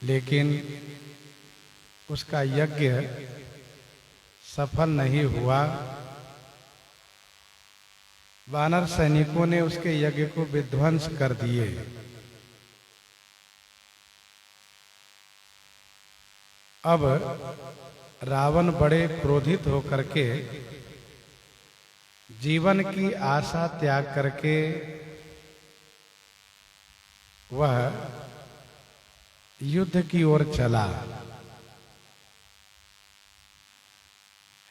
लेकिन उसका यज्ञ सफल नहीं हुआ। वानर सैनिकों ने उसके यज्ञ को विध्वंस कर दिए। अब रावण बड़े क्रोधित होकर के जीवन की आशा त्याग करके वह युद्ध की ओर चला।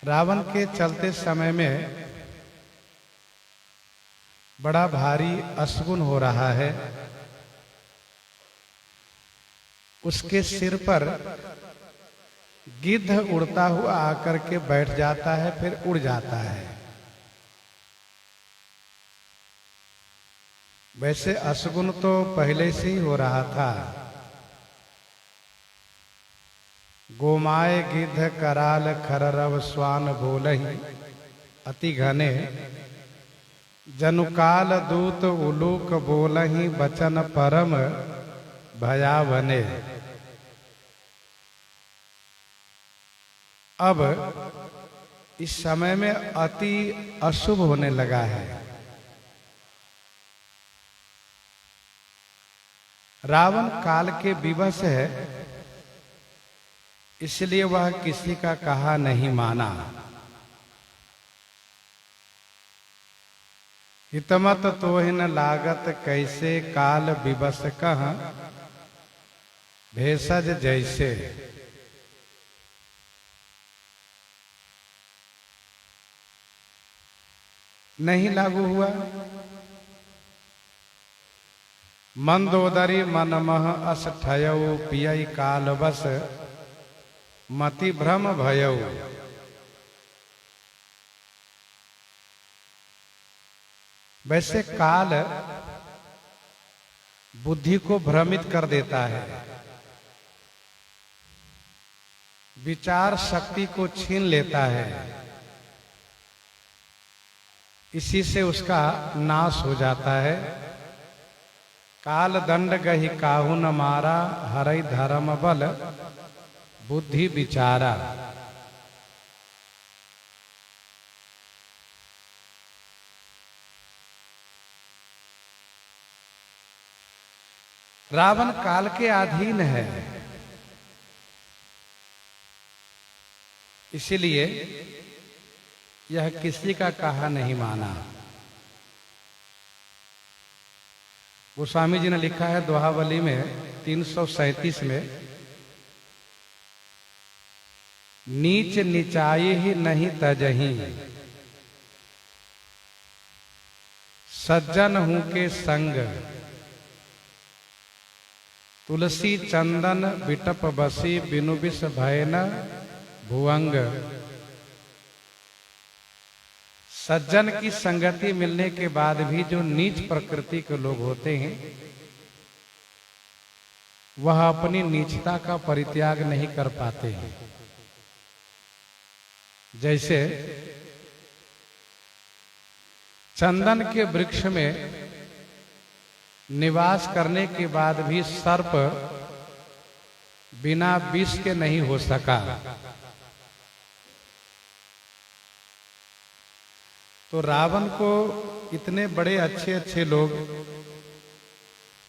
रावण के चलते समय में बड़ा भारी अशगुन हो रहा है। उसके सिर पर गिद्ध उड़ता हुआ आकर के बैठ जाता है, फिर उड़ जाता है। वैसे अशगुन तो पहले से ही हो रहा था। गोमाय गिद्ध कराल खररव स्वान बोलहि अति घने जनुकाल दूत उलूक बोलहि बचन परम भयावने। अब इस समय में अति अशुभ होने लगा है। रावण काल के विवश है, इसलिए वह किसी का कहा नहीं माना। हितमत तोहिन लागत कैसे काल विवश कह भेषज जैसे। नहीं लागू हुआ। मंदोदरी मनमह अस ठयऊ पियई काल बस मति भ्रम भयऊ। वैसे काल बुद्धि को भ्रमित कर देता है, विचार शक्ति को छीन लेता है। इसी से उसका नाश हो जाता है। काल दंड गहि काहू न मारा हरई धर्म बल बुद्धि विचारा। रावण काल के अधीन है, इसलिए यह किसी का कहा नहीं माना। गोस्वामी जी ने लिखा है दोहावली में 337 में, नीच निचाई ही नहीं तजही सज्जन हूं के संग तुलसी चंदन बिटप बसी बिनु बिस भय न भुवंग। सज्जन की संगति मिलने के बाद भी जो नीच प्रकृति के लोग होते हैं, वह अपनी नीचता का परित्याग नहीं कर पाते हैं। जैसे चंदन के वृक्ष में निवास करने के बाद भी सर्प बिना विष के नहीं हो सका, तो रावण को इतने बड़े अच्छे अच्छे लोग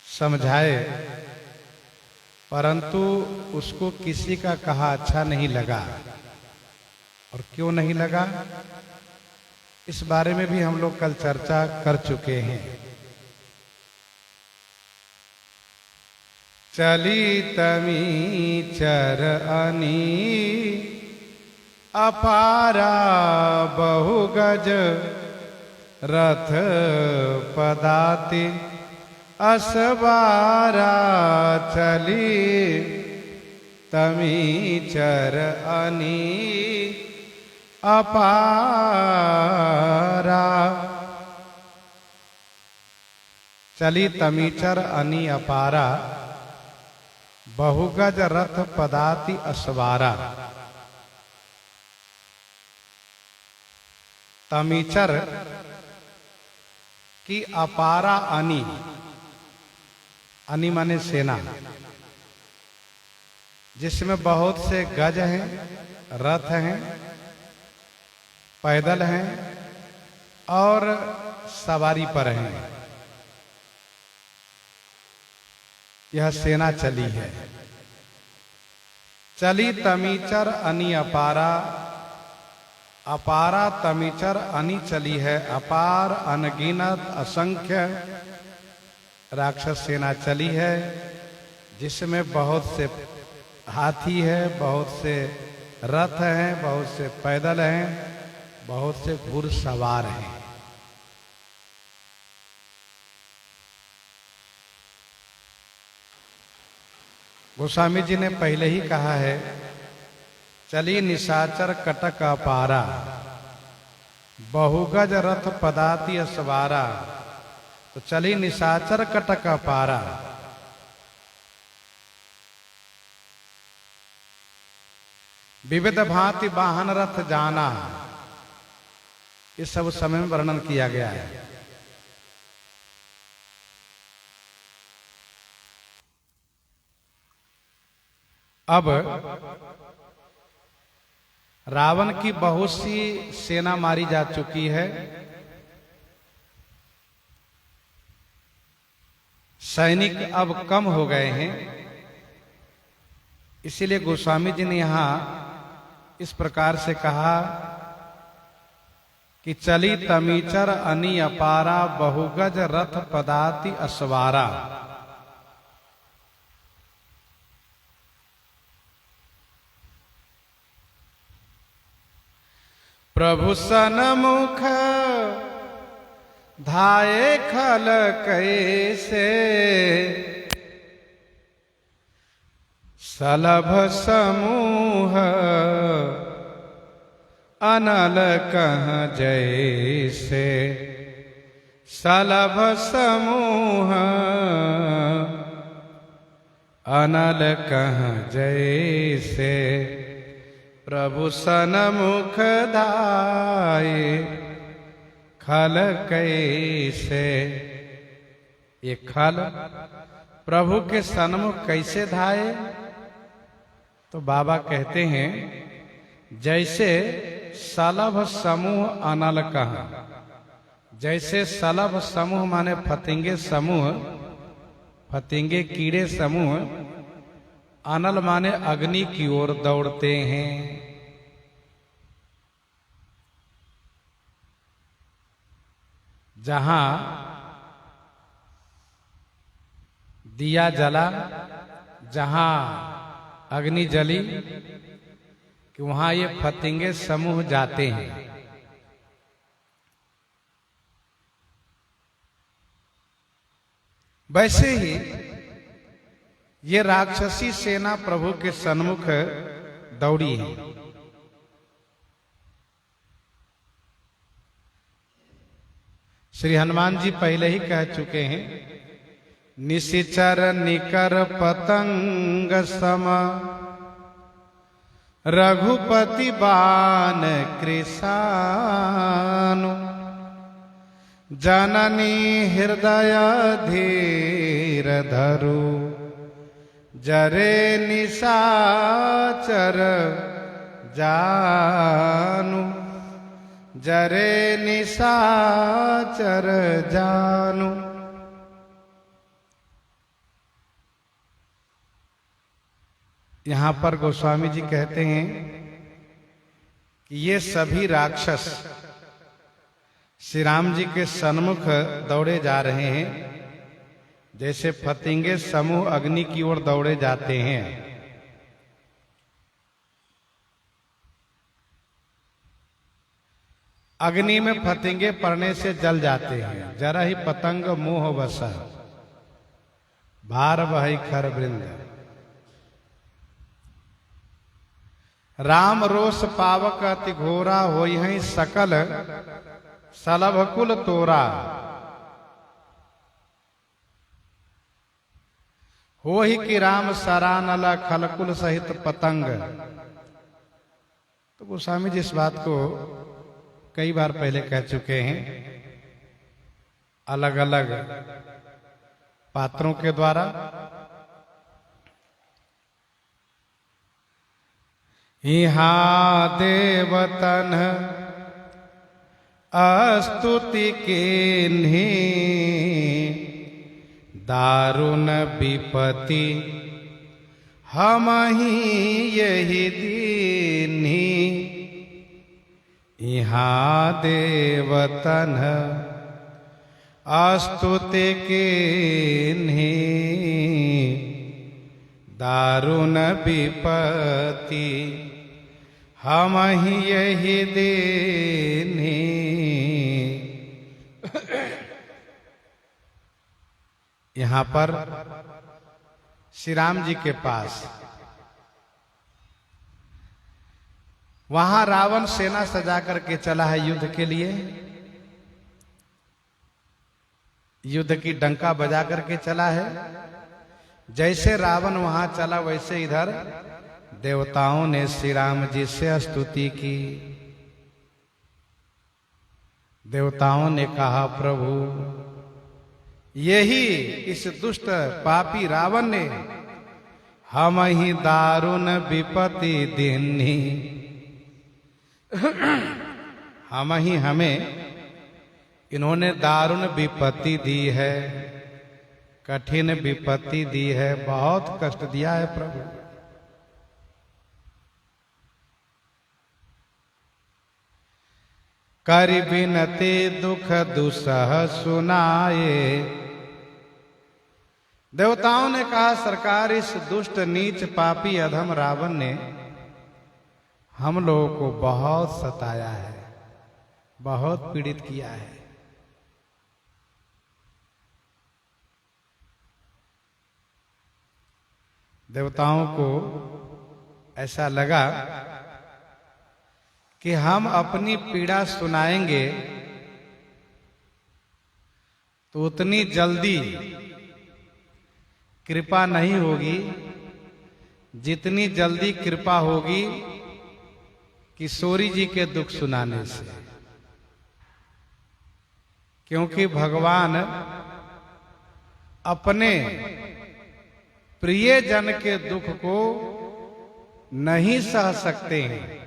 समझाए, परंतु उसको किसी का कहा अच्छा नहीं लगा। और क्यों नहीं लगा, इस बारे में भी हम लोग कल चर्चा कर चुके हैं। चली तमी चर अनी अपारा बहु गज रथ पदाति असवारा। चली तमी चर अनी अपारा। चली तमीचर अनी अपारा बहुगज रथ पदाति असवारा। तमीचर की अपारा अनी, अनी माने सेना, जिसमें बहुत से गज हैं, रथ हैं, पैदल हैं और सवारी पर हैं। यह सेना चली है। चली तमीचर अनि अपारा, अपारा तमीचर अनि चली है। अपार अनगिनत असंख्य राक्षस सेना चली है, जिसमें बहुत से हाथी है, बहुत से रथ हैं, बहुत से पैदल हैं, बहुत से घुड़सवार हैं। गोस्वामी जी ने पहले ही कहा है, चली निशाचर कटक अपारा, बहुगज रथ पदाति असवारा। तो चली निशाचर कटक अपारा, विविध भांति वाहन रथ जाना। इस सब समय में वर्णन किया गया है। अब रावण की बहुत सी सेना मारी जा चुकी है। सैनिक अब कम हो गए हैं। इसीलिए गोस्वामी जी ने यहां इस प्रकार से कहा कि चली तमीचर अनि अपारा, बहुगज रथ पदाति असवारा। प्रभु सन्मुख धाये खल कैसे, सलभ समूह अनल कह जैसे। सलभ समूह अनल कह जैसे, प्रभु सन्मुख धाये खल कैसे। ये खल प्रभु के सन्मुख कैसे धाये? तो बाबा कहते हैं, जैसे सलभ समूह अनल कह। जैसे सलभ समूह माने फतिंगे समूह, फतिंगे कीड़े समूह, अनल माने अग्नि की ओर दौड़ते हैं। जहां दिया जला, जहां अग्नि जली, कि वहां ये फतिंगे समूह जाते हैं। वैसे ही ये राक्षसी सेना प्रभु के सन्मुख दौड़ी है। श्री हनुमान जी पहले ही कह चुके हैं, निशिचर निकर पतंग सम, रघुपति बाण कृशानु। जननी हृदय धीर धरु, जरे निशाचर जानु। जरे निशाचर जानु। यहां पर गोस्वामी जी कहते हैं कि ये सभी राक्षस श्री राम जी के सन्मुख दौड़े जा रहे हैं, जैसे फतिंगे समूह अग्नि की ओर दौड़े जाते हैं। अग्नि में फतिंगे पड़ने से जल जाते हैं। जरा ही पतंग मोह बस, भार बहि खर वृंद। राम रोष पावक अति घोरा, होई हैं सकल सलभ कुल तोरा। हो ही कि राम सरानल खलकुल सहित पतंग। तो गोस्वामी जी इस बात को कई बार पहले कह चुके हैं, अलग अलग पात्रों के द्वारा। यहाँ देवतन अस्तुति के दारुण विपति हम ही यही दीनी। यहाँ देवतन अस्तुति के दारुण विपति हम ही यही देनी। यहाँ पर श्री राम जी के पास वहां रावण सेना सजा करके चला है युद्ध के लिए, युद्ध की डंका बजा करके चला है। जैसे रावण वहां चला वैसे इधर देवताओं ने श्री राम जी से स्तुति की। देवताओं ने कहा प्रभु यही इस दुष्ट पापी रावण ने हम ही दारुण विपत्ति दीनी, हम ही हमें इन्होंने दारुण विपत्ति दी है, कठिन विपत्ति दी है, बहुत कष्ट दिया है प्रभु। कर बिनते दुख दुसह सुनाए। देवताओं ने कहा सरकार इस दुष्ट नीच पापी अधम रावण ने हम लोगों को बहुत सताया है, बहुत पीड़ित किया है। देवताओं को ऐसा लगा कि हम अपनी पीड़ा सुनाएंगे तो उतनी जल्दी कृपा नहीं होगी जितनी जल्दी कृपा होगी किशोरी जी के दुख सुनाने से। क्योंकि भगवान अपने प्रिय जन के दुख को नहीं सह सकते हैं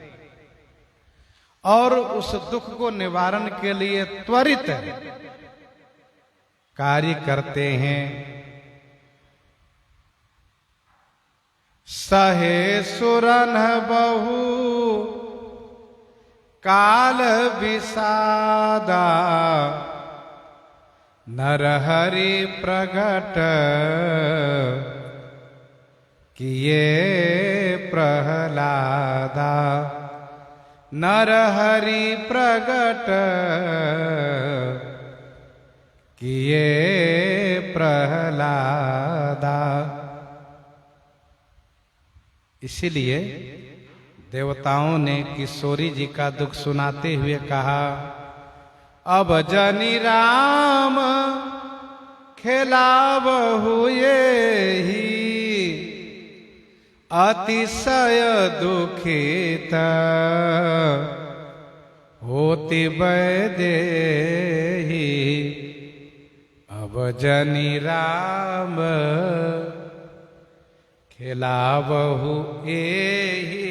और उस दुख को निवारण के लिए त्वरित कार्य करते हैं। सहे सुरन बहु काल विषादा नरहरि प्रगट किए प्रहलादा। नरहरि प्रगट किए प्रहलादा। इसीलिए देवताओं ने किशोरी जी का दुख सुनाते हुए कहा अब जनि राम खेलावहु ही अतिशय दुखित होति वैदेही। अब जनि राम खेलावहु एहि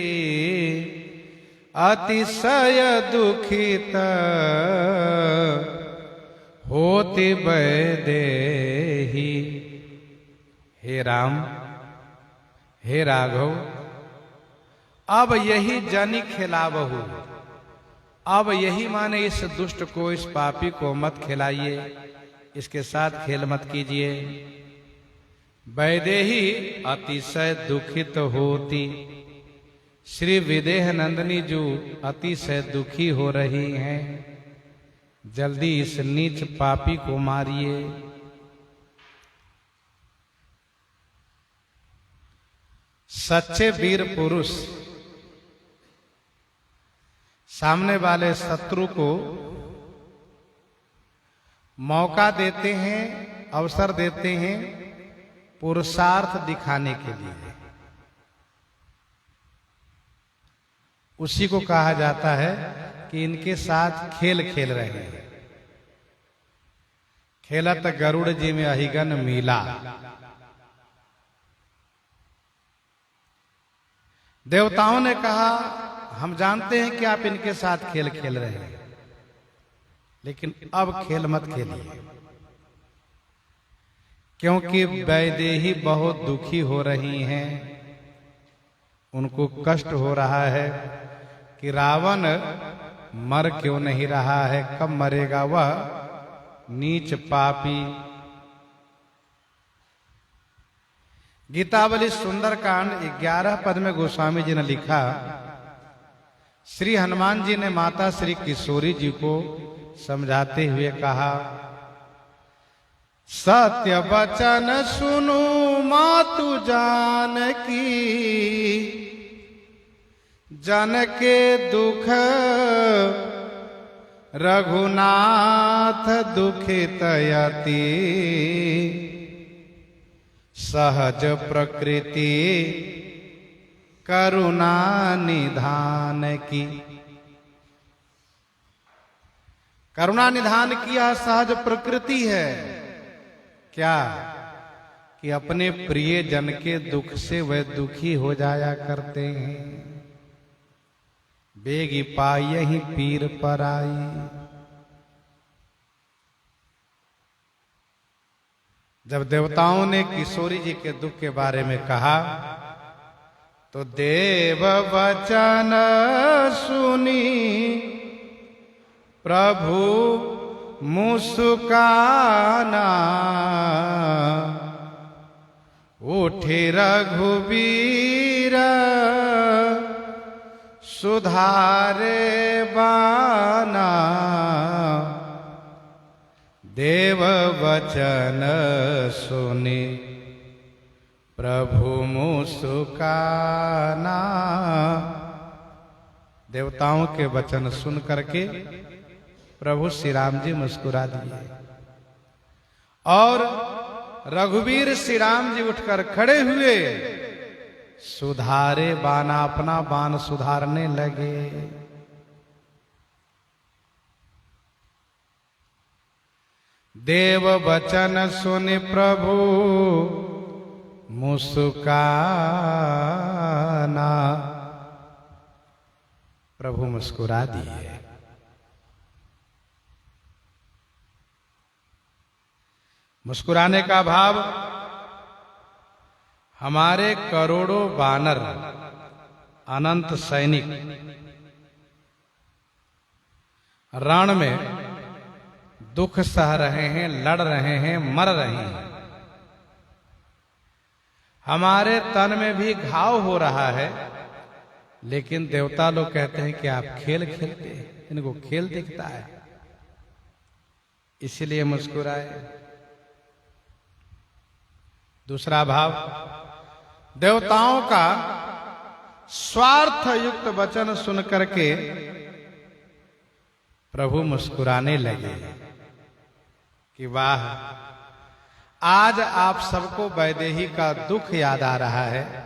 अतिशय दुखित होति वैदेही। हे राम, हे राघव, अब यही जनि खिलावहु, अब यही माने इस दुष्ट को, इस पापी को मत खिलाइए, इसके साथ खेल मत कीजिए। वैदेही अतिशय दुखित होती। श्री विदेह नंदिनी जो अतिशय दुखी हो रही हैं, जल्दी इस नीच पापी को मारिए। सच्चे वीर पुरुष सामने वाले शत्रु को मौका देते हैं, अवसर देते हैं पुरुषार्थ दिखाने के लिए। उसी को कहा जाता है कि इनके साथ खेल खेल रहे हैं। खेलत गरुड़ जी में अहिगन मीला। देवताओं ने कहा हम जानते हैं कि आप इनके साथ खेल खेल रहे हैं, लेकिन अब खेल मत खेलिए, क्योंकि वैदेही बहुत दुखी हो रही हैं। उनको कष्ट हो रहा है कि रावण मर क्यों नहीं रहा है, कब मरेगा वह नीच पापी। गीतावली सुंदरकांड 11 पद में गोस्वामी जी ने लिखा, श्री हनुमान जी ने माता श्री किशोरी जी को समझाते हुए कहा, सत्य वचन सुनो मातु जानकी, जन के दुख रघुनाथ दुखित यति, सहज प्रकृति करुणा निधान की। करुणा निधान की यह सहज प्रकृति है क्या कि अपने प्रिय जन के दुख से वह दुखी हो जाया करते हैं। बेगी पाई ही पीर पर आई। जब देवताओं ने किशोरी जी के दुख के बारे में कहा तो देव वचन सुनी प्रभु मुस्काना, उठे रघुवीर सुधारे बाना, देव वचन सुनी प्रभु मुस्काना। देवताओं के वचन सुन करके प्रभु श्री राम जी मुस्कुरा दिए और रघुवीर श्री राम जी उठकर खड़े हुए, सुधारे बाना, अपना बाण सुधारने लगे। देव वचन सुन प्रभु मुस्काना, प्रभु मुस्कुरा दिए। मुस्कुराने का भाव, हमारे करोड़ों वानर अनंत सैनिक रण में दुख सह रहे हैं, लड़ रहे हैं, मर रहे हैं। हमारे तन में भी घाव हो रहा है, लेकिन देवता लोग कहते हैं कि आप खेल खेलते हैं, इनको खेल दिखता है, इसलिए मुस्कुराए। दूसरा भाव, देवताओं का स्वार्थ युक्त वचन सुन करके प्रभु मुस्कुराने लगे कि वाह, आज आप सबको वैदेही का दुख याद आ रहा है,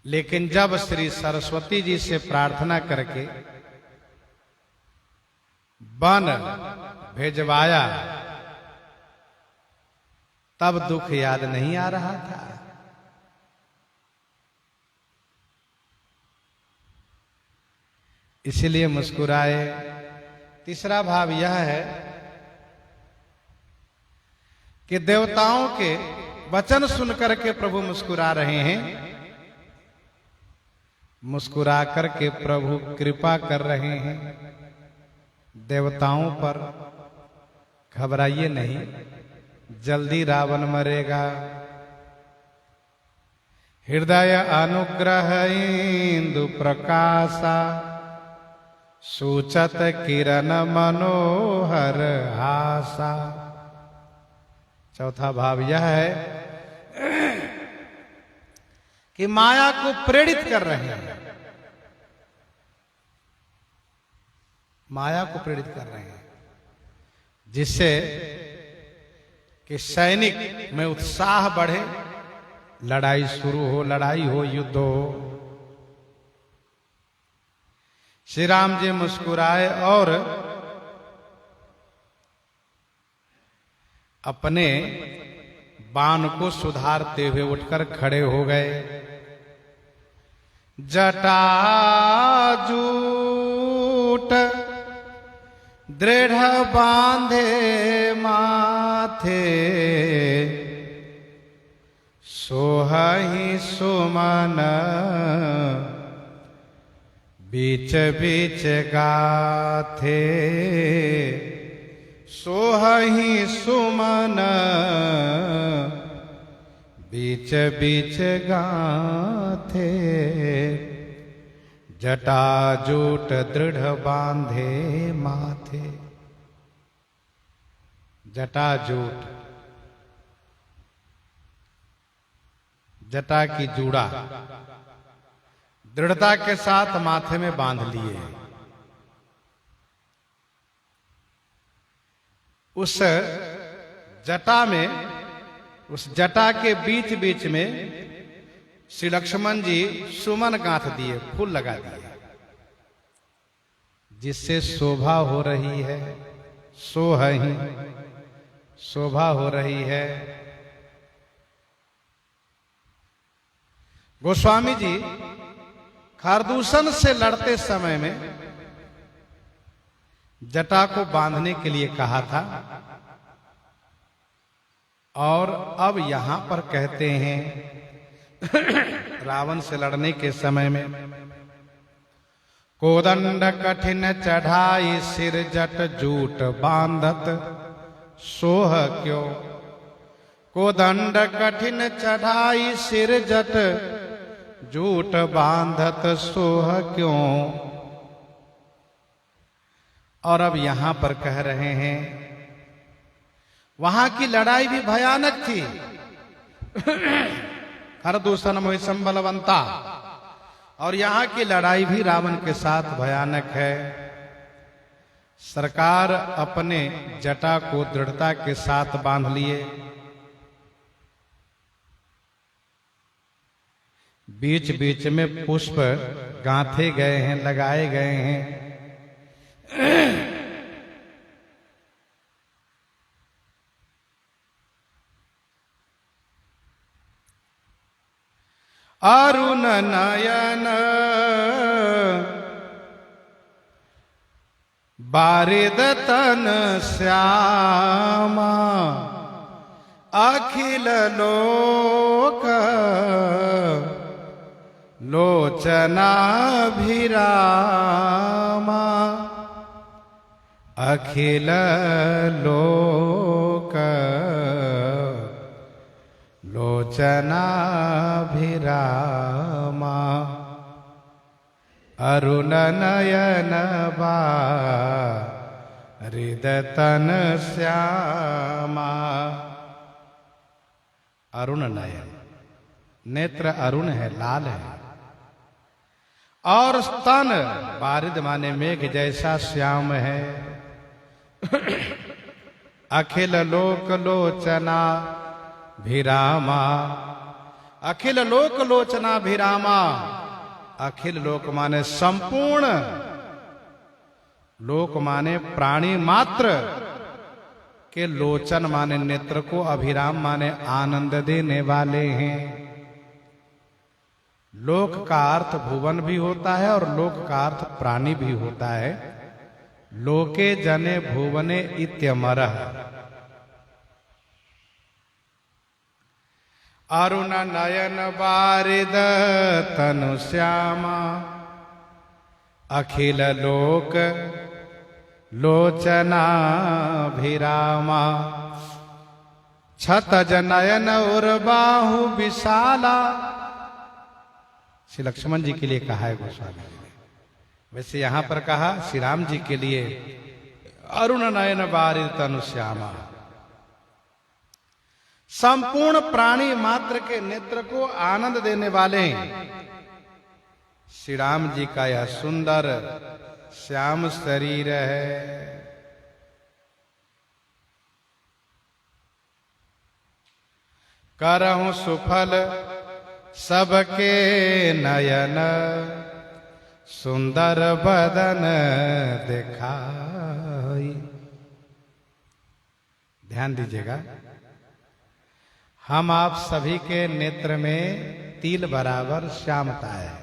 लेकिन जब श्री सरस्वती जी से प्रार्थना करके वन भेजवाया तब दुख याद नहीं आ रहा था। इसलिए मुस्कुराए। तीसरा भाव यह है कि देवताओं के वचन सुनकर के प्रभु मुस्कुरा रहे हैं, मुस्कुरा करके प्रभु कृपा कर रहे हैं देवताओं पर। घबराइए नहीं, जल्दी रावण मरेगा। हृदय अनुग्रह इंदु प्रकाशा, सूचत किरण मनोहर हासा। चौथा भाव यह है कि माया को प्रेरित कर रहे हैं, माया को प्रेरित कर रहे हैं, जिससे कि सैनिक में उत्साह बढ़े, लड़ाई शुरू हो, लड़ाई हो, युद्ध हो। श्री राम जी मुस्कुराए और अपने बाण को सुधारते हुए उठकर खड़े हो गए। जटाजूट दृढ़ बांधे माथे, सोहहि सुमन बीच बीच गाथे, सोहहि सुमन बीच बीच गाथे, जटाजूट दृढ़ बांधे माथे। जटाजूट, जटा की जूड़ा दृढ़ता के साथ माथे में बांध लिए। उस जटा में, उस जटा के बीच बीच में श्री लक्ष्मण जी सुमन गांथ दिए, फूल लगा दिए, जिससे शोभा हो रही है, सोहहि शोभा हो रही है। गोस्वामी जी खरदूषण से लड़ते समय में जटा को बांधने के लिए कहा था, और अब यहां पर कहते हैं रावण से लड़ने के समय में, कोदंड कठिन चढ़ाई सिर जट जूट बांधत सोह क्यों। कोदंड कठिन चढ़ाई सिर जट जूट बांधत सोह क्यों। और अब यहां पर कह रहे हैं, वहां की लड़ाई भी भयानक थी। खरदूषण मोहि संबलवंता, और यहां की लड़ाई भी रावण के साथ भयानक है। सरकार अपने जटा को दृढ़ता के साथ बांध लिए, बीच बीच में पुष्प गांथे गए हैं, लगाए गए हैं। अरुण नयन बारिद तन श्यामा, अखिल लोक लोचनाभिरामा, अखिल लोक लोचनाभिरामा, अरुण नयन बारिद तन श्यामा। अरुण नयन, नेत्र अरुण है, लाल है, और स्तन बारिद माने मेघ जैसा श्याम है। अखिल लोक लोचना भिरामा, अखिल लोक लोचना भिरामा। अखिल लोक माने संपूर्ण, लोक माने प्राणी मात्र के, लोचन माने नेत्र को, अभिराम माने आनंद देने वाले हैं। लोक का अर्थ भुवन भी होता है और लोक का अर्थ प्राणी भी होता है। लोके जने भुवने इत्यमरः। अरुण नयन बारिद तनु श्यामा, अखिल लोक लोचनाभिरामा, छतज नयन उर्बाहु विशाला। श्री लक्ष्मण जी के लिए कहा है गोस्वामी जी ने, वैसे यहां पर कहा श्री राम जी के लिए, अरुण नयन बारिद तनु श्यामा। संपूर्ण प्राणी मात्र के नेत्र को आनंद देने वाले श्री राम जी का यह सुंदर श्याम शरीर है। करहु सुफल सबके नयन, सुंदर बदन दिखाई। ध्यान दीजिएगा, हम आप सभी के नेत्र में तिल बराबर श्यामता है।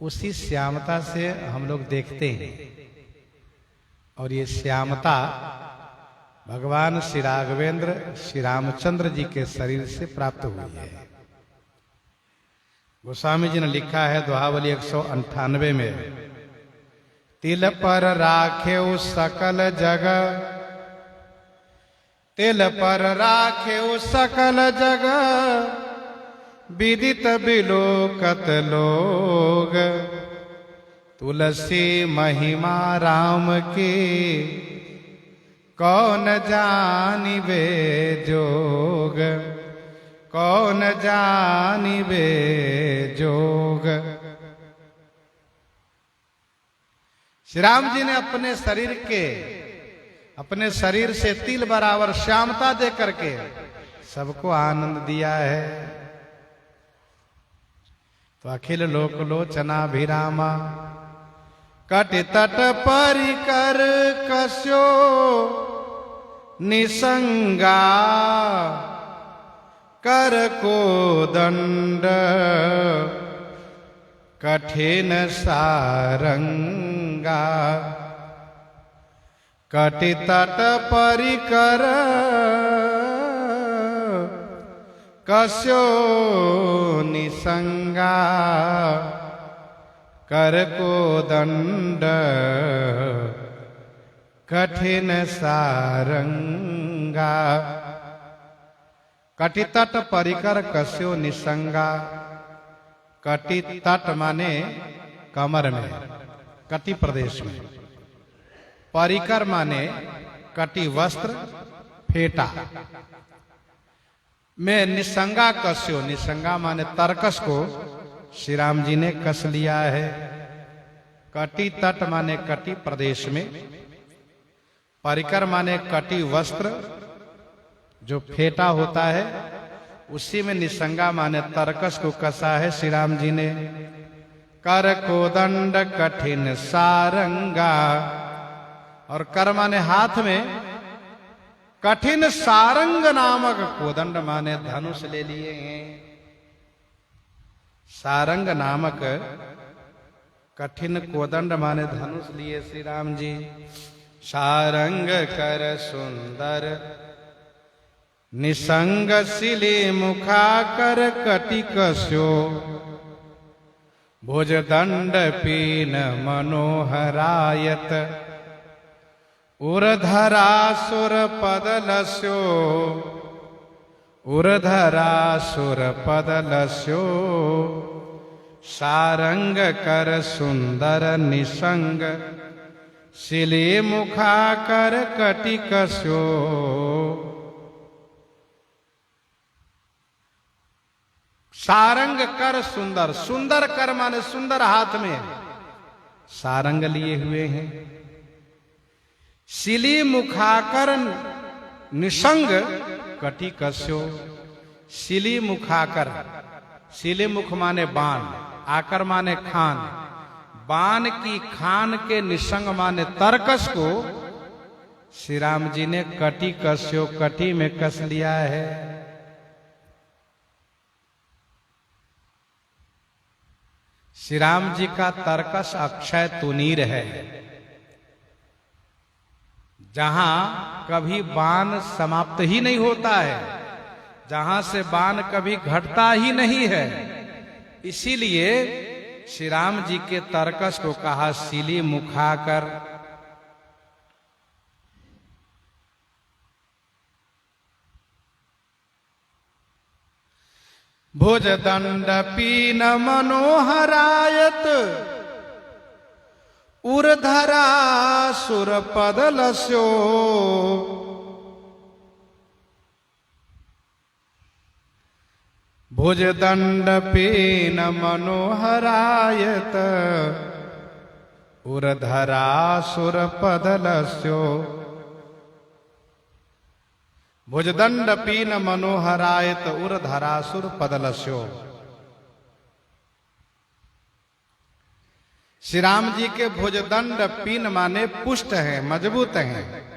उसी श्यामता से हम लोग देखते हैं। और ये श्यामता भगवान श्री राघवेंद्र श्री रामचंद्र जी के शरीर से प्राप्त हुई है। गोस्वामी जी ने लिखा है दोहावली 198 में, तिल पर राखेउ सकल जग, तिल पर राखेउ सकल जग, विदित बिलोकत लोग, तुलसी महिमा राम की, कौन जानिबे जोग, कौन जानिबे जोग। श्री राम जी ने अपने शरीर से तिल बराबर श्यामता दे करके सबको आनंद दिया है। तो अखिल लोक लोचना भिरामा, कटि तट परिकर कस्यो निसंगा, कर को दंड कठिन सारंगा। कटि तट परिकर कस्यो निसंगा, कर को दंड कठिन सारंगा। कटि तट परिकर कस्यो निसंगा। कटि तट माने कमर में, कटि प्रदेश में। परिकर माने कटि वस्त्र, फेटा में निसंगा कस्यो, निसंगा माने तरकस को श्री राम जी ने कस लिया है। कटि तट माने कटि प्रदेश में। परिकर माने कटि वस्त्र जो फेटा होता है, उसी में निसंगा माने तरकस को कसा है श्री राम जी ने। कर को दंड कठिन सारंगा, और कर माने हाथ में, कठिन सारंग नामक कोदंड माने धनुष ले लिए हैं। सारंग नामक कठिन कोदंड माने धनुष लिए श्री राम जी। सारंग कर सुंदर निसंग सिली मुखा कर कटि कस्यो, भुज दंड पीन मनोहरायत, उर्धरासुर पदलस्यो, उर्धरासुर पदलस्यो। सारंग कर सुंदर निसंग सिली मुखा कर कटि कस्यो। सारंग कर सुंदर, सुंदर कर माने सुंदर हाथ में सारंग लिए हुए हैं। सिली मुखाकर निसंग कटि कस्यो। सिली मुखाकर, सिली मुख माने बाण, आकर माने खान, बाण की खान के निसंग माने तरकस को श्री राम जी ने कटि कस्यो, कटि में कस लिया है। श्री राम जी का तरकस अक्षय तुनीर है, जहां कभी बाण समाप्त ही नहीं होता है, जहां से बाण कभी घटता ही नहीं है। इसीलिए श्री राम जी के तरकस को कहा सिली मुखाकर। भुज दंड पीन मनोहरायत, उर्धरासुर पदलस्यो। भुज दंड पीन मनोहरायत, उर्धरासुर पदलस्यो। भुजदंड पीन मनोहरायत, उर्धरासुर पदलस्यो। श्री राम जी के भुजदंड पीन माने पुष्ट हैं, मजबूत हैं।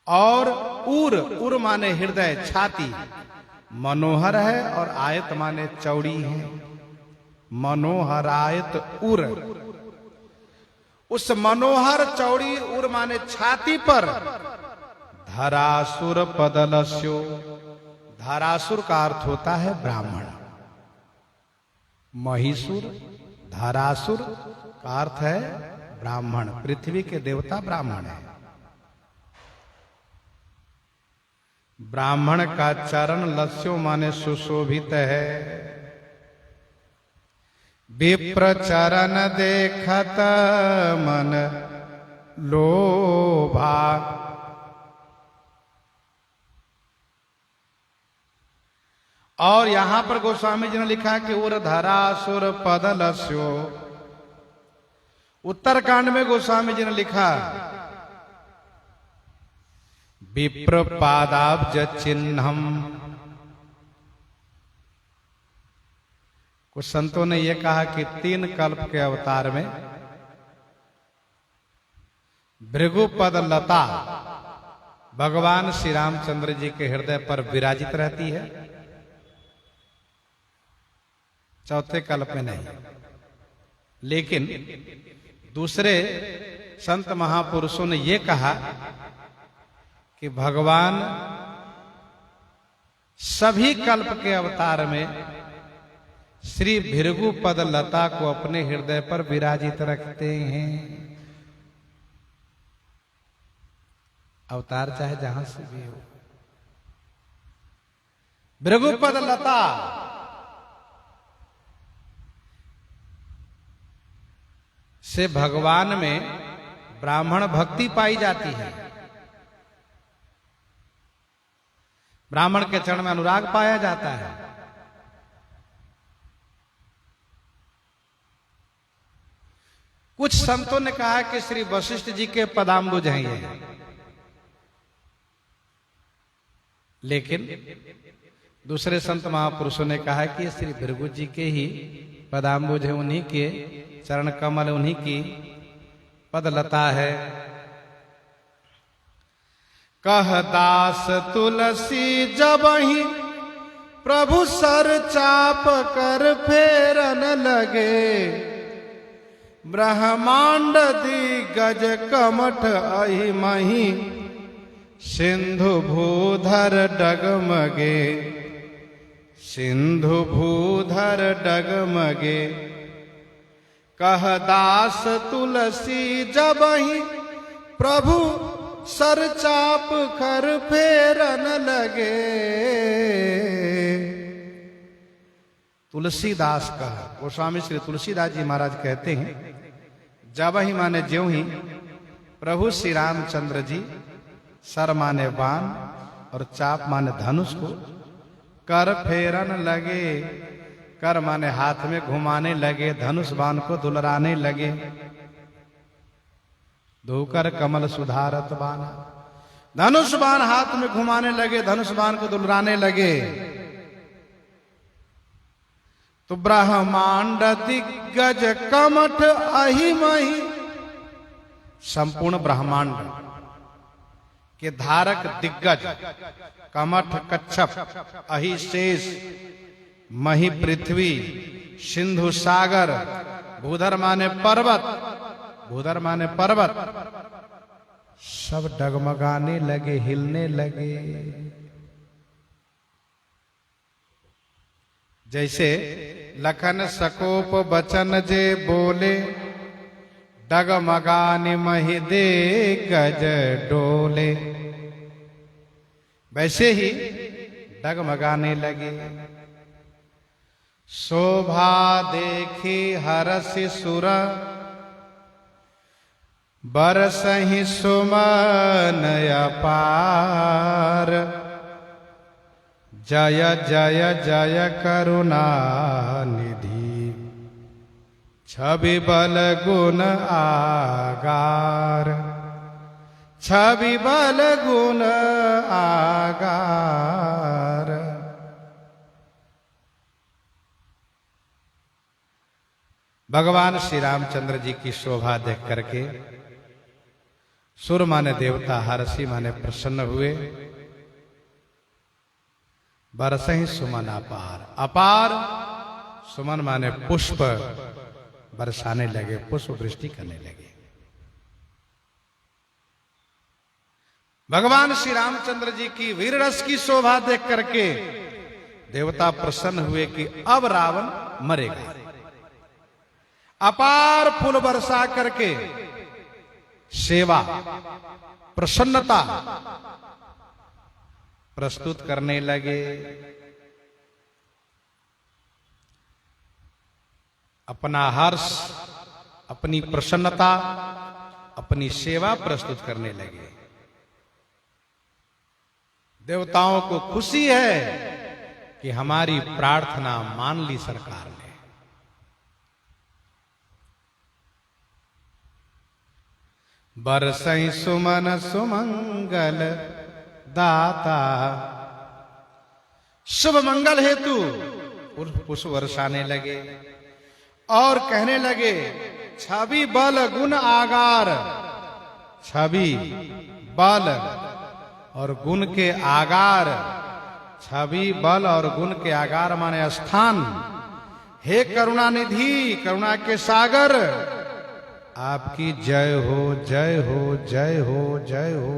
और उर माने हृदय, छाती, मनोहर है। और आयत माने चौड़ी है, मनोहरायत उर, उस मनोहर चौड़ी उर माने छाती पर धरासुर पदलस्यो, धरासुर का अर्थ होता है ब्राह्मण। महिषुर, धरासुर का अर्थ है ब्राह्मण, पृथ्वी के देवता ब्राह्मण है। ब्राह्मण का चरण लस्यो माने सुशोभित है। विप्र चरण देखत मन लोभा, और यहां पर गोस्वामी जी ने लिखा कि उर धरासुर पदलस्यो। उत्तरकांड में गोस्वामी जी ने लिखा विप्र पादाब्ज चिन्हम। कुछ संतों ने यह कहा कि 3 कल्प के अवतार में भृगुपद लता भगवान श्री रामचंद्र जी के हृदय पर विराजित रहती है, चौथे कल्प में नहीं। लेकिन दूसरे संत महापुरुषों ने यह कहा कि भगवान सभी कल्प के अवतार में श्री भृगुपद लता को अपने हृदय पर विराजित रखते हैं। अवतार चाहे जहां से भी हो, भृगुपद लता से भगवान में ब्राह्मण भक्ति पाई जाती है, ब्राह्मण के चरण में अनुराग पाया जाता है। कुछ संतों ने कहा कि श्री वशिष्ठ जी के पदाम्बुज हैं ये, लेकिन दूसरे संत महापुरुषों ने कहा कि श्री भृगु जी के ही पदाम्बुज है, उन्हीं के चरण कमल, उन्हीं की पदलता है। कह दास तुलसी जबहि प्रभु सर चाप कर फेरन लगे, ब्रह्मांड दिग्गज कमठ अहि मही सिंधु भूधर डगमगे, सिंधु भूधर डगमगे। कह दास तुलसी जबहि प्रभु सर चाप कर फेरन लगे। तुलसीदास का गोस्वामी श्री तुलसीदास जी महाराज कहते हैं, जब ही माने ज्यों ही प्रभु श्री रामचंद्र जी सर माने बाण और चाप माने धनुष को कर फेरन लगे, कर माने हाथ में घुमाने लगे, धनुष बाण को दुलराने लगे। धोकर कमल सुधारत बाना, धनुष बाण हाथ में घुमाने लगे, धनुष बाण को दुलराने लगे। तो ब्रह्मांड दिग्गज कमठ अहि मही, संपूर्ण ब्रह्मांड के धारक दिग्गज कमठ कच्छप अहि शेष मही पृथ्वी सिंधु सागर, भूधर माने पर्वत, भूधर माने पर्वत, सब डगमगाने लगे, हिलने लगे। जैसे लखन सकोप बचन जे बोले, डगमगाने मही दे गज डोले, वैसे ही डगमगाने लगे। शोभा देखी हरसि सुर, बरसहि सुमन अपार, जय जय जय करुणा निधि, छवि बल गुण आगार, छवि बल गुण आगार। भगवान श्री रामचंद्र जी की शोभा देख करके सुर माने देवता, हर्षि माने प्रसन्न हुए। बरसहि सुमन अपार, अपार सुमन माने पुष्प बरसाने लगे, पुष्प वृष्टि करने लगे। भगवान श्री रामचंद्र जी की वीर रस की शोभा देख करके देवता प्रसन्न हुए कि अब रावण मरेगा। अपार फूल बरसा करके सेवा प्रसन्नता प्रस्तुत करने लगे। अपना हर्ष, अपनी प्रसन्नता, अपनी सेवा प्रस्तुत करने लगे। देवताओं को खुशी है कि हमारी प्रार्थना मान ली सरकार ने। बरसई सुमन सुमंगल दाता, शुभ मंगल हेतु पुष्प बरसाने लगे और कहने लगे, छवि बल गुण आगार, छवि बल और गुण के आगार, छवि बल और गुण के आगार माने स्थान। हे करुणा निधि, करुणा के सागर, आपकी जय हो, जय हो, जय हो, जय हो,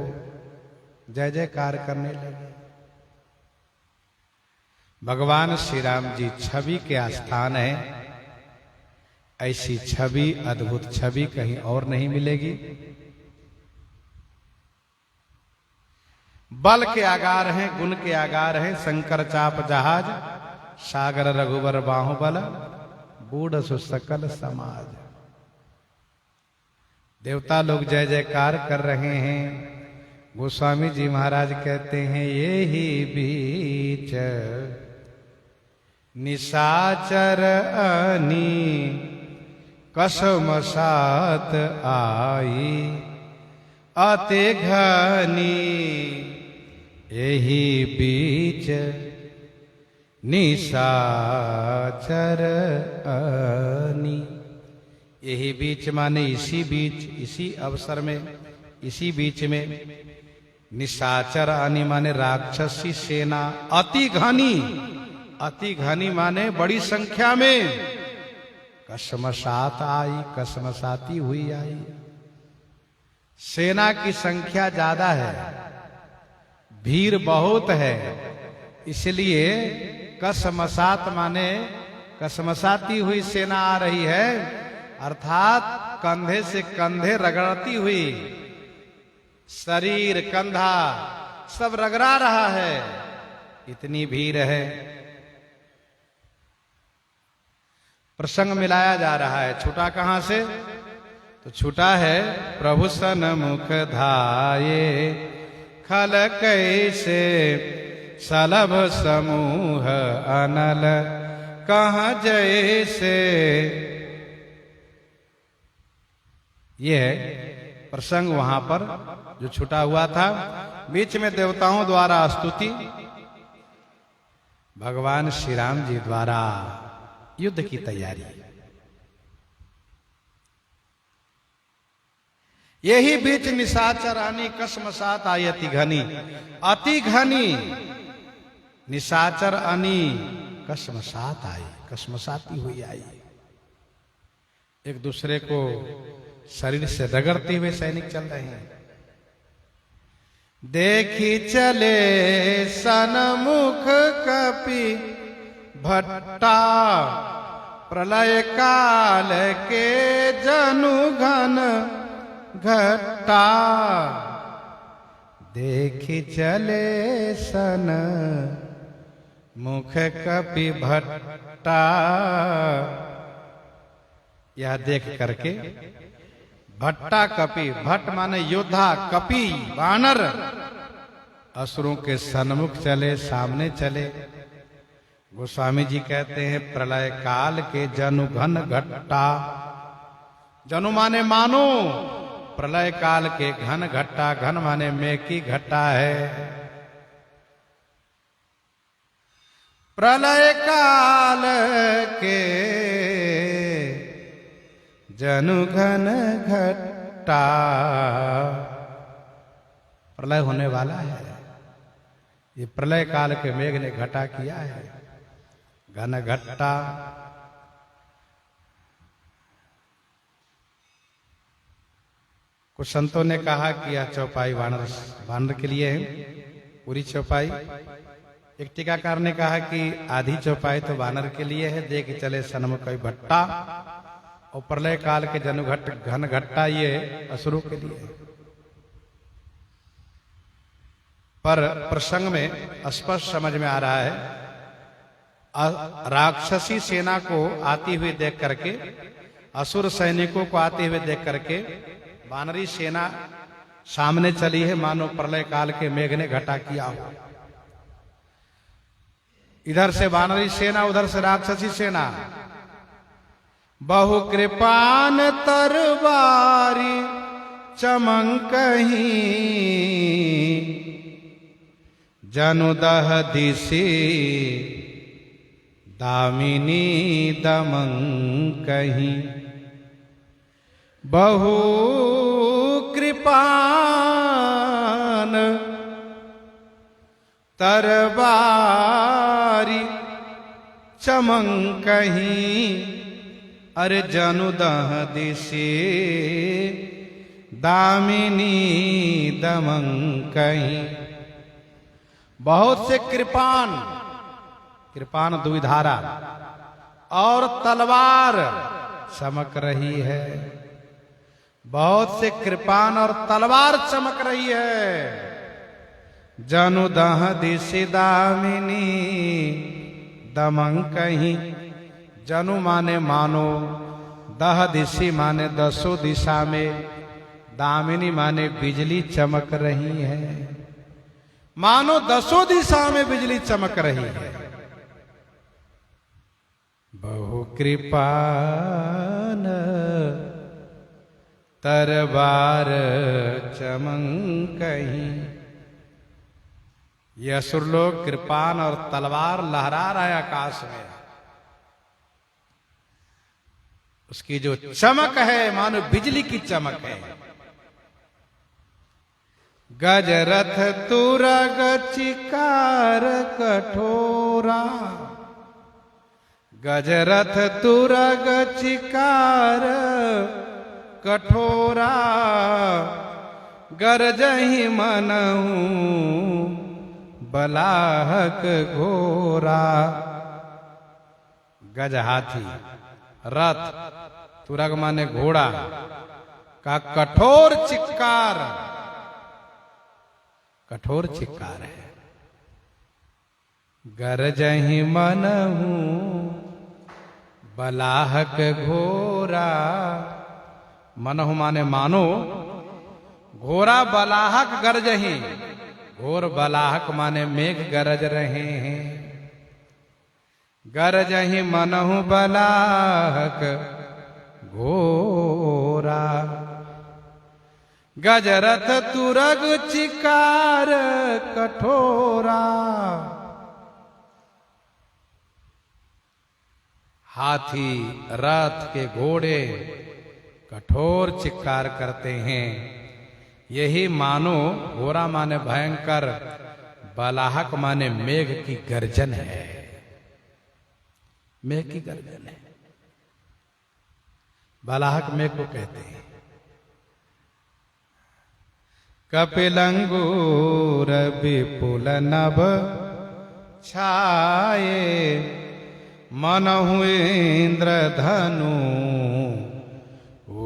जय जयकार करने लगे। भगवान श्री राम जी छवि के आस्थान है। ऐसी छवि, अद्भुत छवि कहीं और नहीं मिलेगी। बल के आगार हैं, गुण के आगार हैं। शंकर चाप जहाज, सागर रघुवर बाहुबल, बूढ़ सुसकल समाज। देवता लोग जय जयकार कर रहे हैं। गोस्वामी जी महाराज कहते हैं, यही बीच निशाचर अनी कसम साथ आई अति घनी। यही बीच निशाचर अनी, यही बीच माने इसी बीच, इसी अवसर में, इसी बीच में। निशाचर अनी माने राक्षसी सेना, अति घनी, अति घनी माने बड़ी संख्या में। कसमसात आई, कसमसाती हुई आई। सेना की संख्या ज्यादा है, भीड़ बहुत है, इसलिए कसमसात माने कसमसाती हुई सेना आ रही है, अर्थात कंधे से कंधे रगड़ती हुई। शरीर, कंधा सब रगड़ा रहा है, इतनी भीड़ है। प्रसंग मिलाया जा रहा है। छूटा कहां से? तो छूटा है, प्रभु सन्मुख धाये खल कैसे सलभ समूह अनल कहाँ जैसे। ये है प्रसंग वहां पर जो छूटा हुआ था। बीच में देवताओं द्वारा स्तुति, भगवान श्री राम जी द्वारा युद्ध की तैयारी। यही बीच निशाचर आनी कसमसात आई अति घनी। अति घनी निशाचर अनी कसमसात आई, कसमसाती हुई आई। एक दूसरे को शरीर से रगड़ते हुए सैनिक चल रहे हैं। देखी चले सन्मुख कपि भट्टा, प्रलय काल के जनु घन घट्टा। देखी चले सन मुख कपि भट्टा। यह देख करके भट्टा कपि, भट्ट माने योद्धा, कपि वानर, असुरों के सन्मुख चले, सामने चले। गोस्वामी जी कहते हैं, प्रलय काल के जनु घन घट्टा। जनु माने मानो, प्रलय काल के घन घट्टा, घन माने में की घट्टा है। प्रलय काल के जनु घन घट्टा। प्रलय होने वाला है, ये प्रलय काल के मेघ ने घटा किया है। घन घट्टा कुछ संतों ने कहा कि यह चौपाई वानर के लिए है, पूरी चौपाई। एक टीकाकार ने कहा कि आधी चौपाई तो वानर के लिए है, दे के चले सन्मुख भट्टा, और प्रलय काल के जनुघट घन घट्टा ये असुरों के लिए है। पर प्रसंग में स्पष्ट समझ में आ रहा है, राक्षसी सेना को आती हुई देख करके, असुर सैनिकों को आते हुए देख करके वानरी सेना सामने चली है, मानो प्रलय काल के मेघ ने घटा किया हो। इधर से वानरी सेना, उधर से राक्षसी सेना। बहु कृपान तरवारी चमंकही, जनुदह दिशि दामिनी दमंकही। बहु कृपान तरवारी चमंकही, अरे जनुदह दिशि दामिनी दमंकही। बहुत से कृपान, कृपान द्विधारा, और तलवार चमक रही है। बहुत से कृपान और तलवार चमक रही है। जनुदह दिशि दामिनी दमंकही। जनु माने मानो, दह दिशि माने दसों दिशा में, दामिनी माने बिजली चमक रही है, मानो दसों दिशा में बिजली चमक रही है। बहु कृपान तरवार चमंकही। ये असुर लोग कृपान और तलवार लहरा रहा है आकाश में। उसकी जो चमक है मानो बिजली की चमक है। गजरथ तुरग चिकार कठोरा, गजरथ तुरग चिकार कठोरा, गरजहि मनहु बलाहक घोरा। गज हाथी, रथ, तुरग माने घोड़ा का कठोर चिक्कार, कठोर चिक्कार है। गरजहि मनहु बलाहक घोरा। मनहु माने मानो, घोरा बलाहक गरजहि, घोर बलाहक माने मेघ गरज रहे हैं। गरजहि मनहु बलाहक घोरा, गजरथ तुरग चिकार कठोरा। हाथी, रथ के घोड़े कठोर चिक्कार करते हैं। यही मानो, घोरा माने भयंकर, बलाहक माने मेघ की गर्जन है। मेघ की गर्जन है, बलाहक मेघ को कहते हैं। कपिलंगूर विपुल नभ छाये, मनहु इंद्रधनु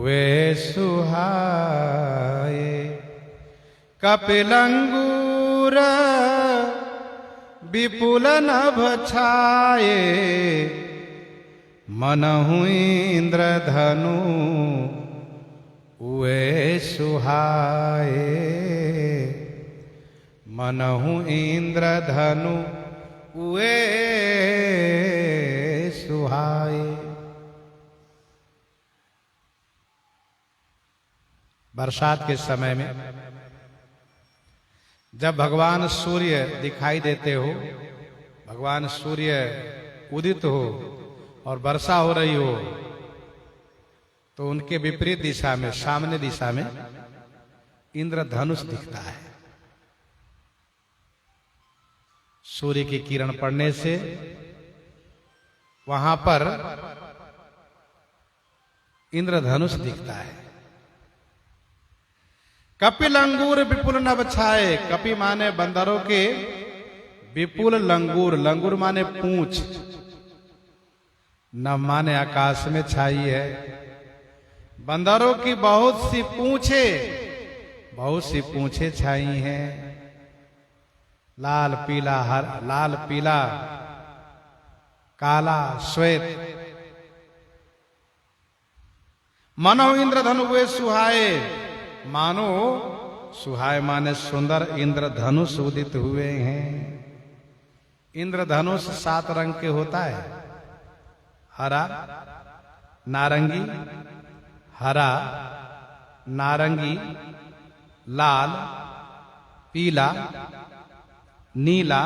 वे सुहाये। कपिलंगूर विपुल नभ छाये, मनहु इंद्रधनु वे सुहाये। मनहु इंद्रधनु वे सुहाये। बरसात के समय में जब भगवान सूर्य दिखाई देते हो, भगवान सूर्य उदित हो और वर्षा हो रही हो, तो उनके विपरीत दिशा में, सामने दिशा में इंद्रधनुष दिखता है। सूर्य की किरण पड़ने से वहां पर इंद्रधनुष दिखता है। कपि लंगूर विपुल नभ छाए, कपि माने बंदरों के, विपुल लंगूर, लंगूर माने पूंछ, नभ माने आकाश में छाई है। बंदरों की बहुत सी पूंछे छाई हैं। लाल पीला काला श्वेत। मनो इंद्रधनु वे सुहाए, मानो सुहाए माने सुंदर इंद्रधनुष उदित हुए हैं। इंद्रधनुष 7 रंग के होता है, हरा नारंगी, हरा नारंगी, लाल पीला नीला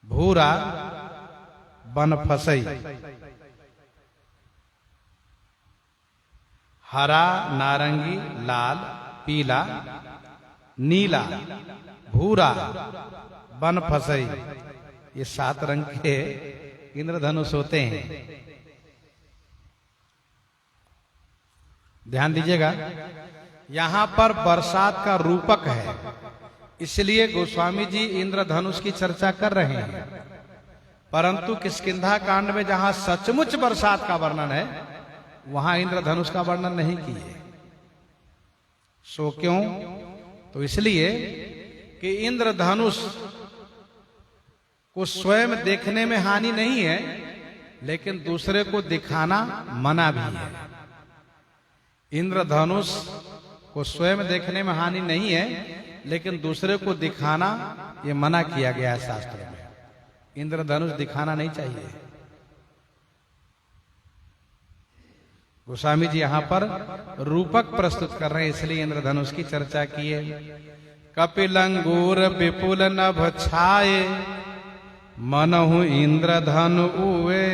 भूरा बनफसई। हरा नारंगी लाल पीला नीला भूरा बनफसई, ये 7 रंग के इंद्रधनुष होते हैं। ध्यान दीजिएगा, यहां पर बरसात का रूपक है, इसलिए गोस्वामी जी इंद्रधनुष की चर्चा कर रहे हैं। परंतु किष्किंधा कांड में जहां सचमुच बरसात का वर्णन है, वहां इंद्रधनुष का वर्णन नहीं किए। सो क्यों? तो इसलिए कि इंद्रधनुष को स्वयं देखने में हानि नहीं है, लेकिन दूसरे को दिखाना मना भी है। इंद्रधनुष को स्वयं देखने में हानि नहीं है, लेकिन दूसरे को दिखाना ये मना किया गया है शास्त्र में। इंद्रधनुष दिखाना नहीं चाहिए। गोस्वामी जी यहां पर रूपक प्रस्तुत कर रहे हैं, इसलिए इंद्रधनुष की चर्चा की है। कपिलंगूर विपुल नभ छाए, मनहु इंद्रधनु उवे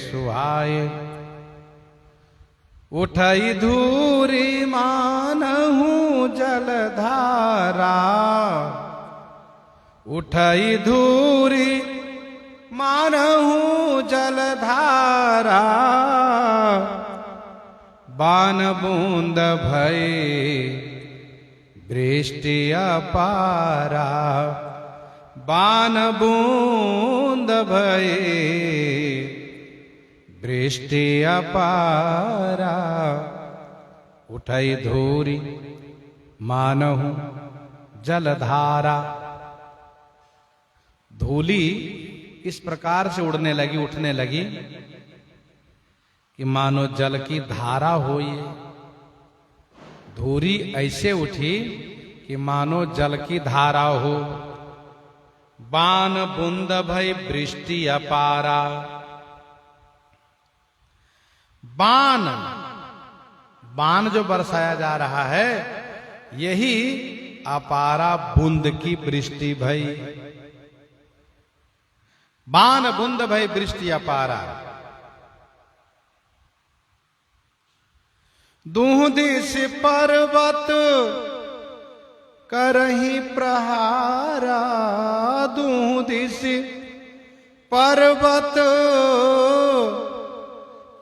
सुहाए। उठई धूरी मानहु जलधारा, उठई धूरी मानहु जलधारा। बान बूंद भई वृष्टि अपारा, बान बूंद भई वृष्टि अपारा। उठई धूरी मानहु जलधारा। धूली इस प्रकार से उड़ने लगी, उठने लगी कि मानो जल की धारा हो। ये धूरी ऐसे उठी कि मानो जल की धारा हो। बान बूंद भई वृष्टि अपारा। बान जो बरसाया जा रहा है, यही अपारा बूंद की वृष्टि भई। बान बूंद भई वृष्टि अपारा। दूह दिश पर्वत करही प्रहारा, दूह दिश पर्वत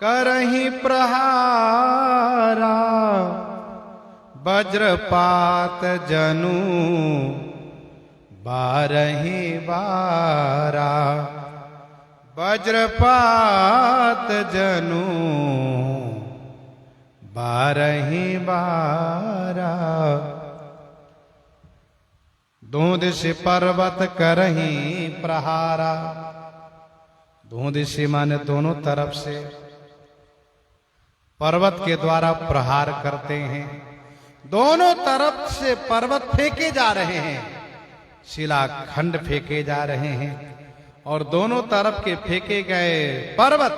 करही प्रहारा। वज्रपात जनु बारही बारा, वज्रपात जनु बारही बारा। दूध से पर्वत करही प्रहारा। दूध से माने दोनों तरफ से पर्वत के द्वारा प्रहार करते हैं। दोनों तरफ से पर्वत फेंके जा रहे हैं, शिलाखंड फेंके जा रहे हैं, और दोनों तरफ के फेंके गए पर्वत